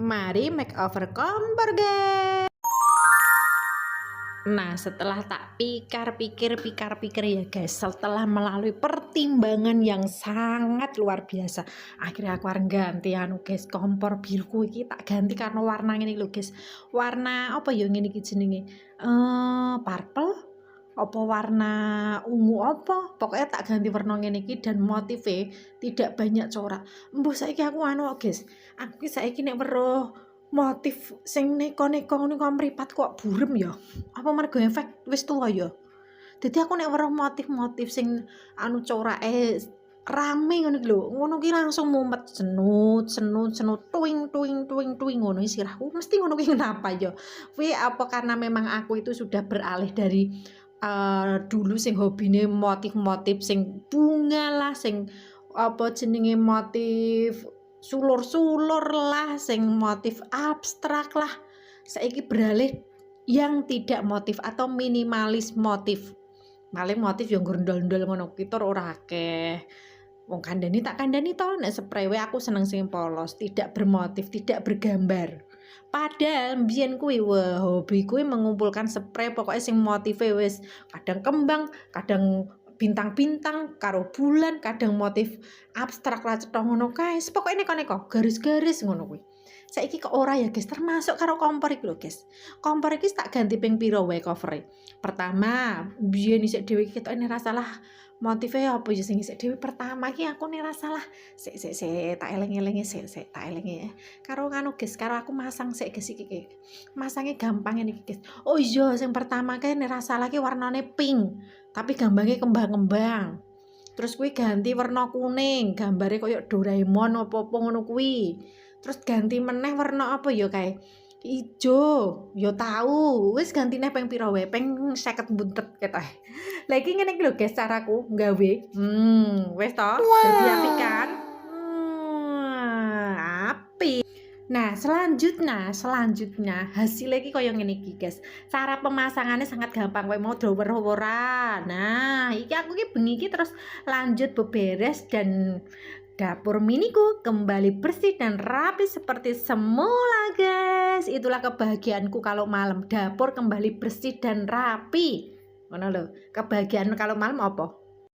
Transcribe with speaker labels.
Speaker 1: Mari makeover kompor, guys. Nah, setelah tak pikir-pikir ya guys, setelah melalui pertimbangan yang sangat luar biasa, akhirnya aku arep ganti guys, kompor biruku iki tak ganti karena warna ini lho guys. Warna apa ya ngene iki jenenge? Purple apa warna ungu apa? Pokoknya tak ganti warna ngene iki dan motifnya tidak banyak corak. Mbuh saiki aku guys. Aku ki saiki nek weruh motif sing neko-neko ngono kok mripat kok burem ya. Apa mergo efek wis tuwa ya. Dadi aku nek weruh motif-motif sing corake rame ngono iki lho, ngono ki langsung mumet senut senut senut tuing tuing tuing tuing ngono sirahku mesti ngono ki kenapa ya. Kuwi apa karena memang aku itu sudah beralih dari dulu sing hobine motif-motif sing bunga lah, sing apa jenenge motif sulur-sulur lah, sing motif abstrak lah. Saiki beralih yang tidak motif atau minimalis motif. Paling motif yang gondol-gondol ngono ki tur ora akeh. Wong kandhani tak kandhani to, nek spray wae aku seneng sing polos, tidak bermotif, tidak bergambar. Padahal mbiyen kuwi wah hobi kuwi mengumpulkan spray pokoknya sing motife wis kadang kembang, kadang bintang-bintang karo bulan, kadang motif abstrak lah cetha ngono kae. Pokoke neko-neko, garis-garis ngono kuwi. Saiki kok ora ya guys, termasuk karo kompor iki lho guys. Kompor iki tak ganti ping piro wae cover-e. Pertama, biyen isik dhewe ketokne ra salah motifnya apa ya sing isik dhewe pertama iki aku nih ra salah. Sik tak eling-elingi sik tak elingi. Karo nganu guys, karo aku masang sik guys iki. Masangnya gampang ini guys. Oh iya, sing pertama kae nek ra salah ki warnane pink, tapi gambangnya kembang-kembang. Terus kuwi ganti warna kuning, gambare koyo Doraemon apa-apa ngono kuwi. Terus ganti meneh warna apa ya kae? Ijo, ya tahu. Wis gantine ping pira wae? Ping 50 buntet ketoke. Lah iki ngene iki lho guys caraku nggawe. Wis to? Dadi apik kan? Apik. Nah, selanjutnya hasilnya iki kaya ngene iki, guys. Cara pemasangannya sangat gampang, kowe mau do weruh ora. Nah, iki aku iki bengi iki terus lanjut beberes dan dapur miniku kembali bersih dan rapi seperti semula, guys. Itulah kebahagiaanku kalau malam, dapur kembali bersih dan rapi. Ngono lho. Kebahagiaan kalau malam apa?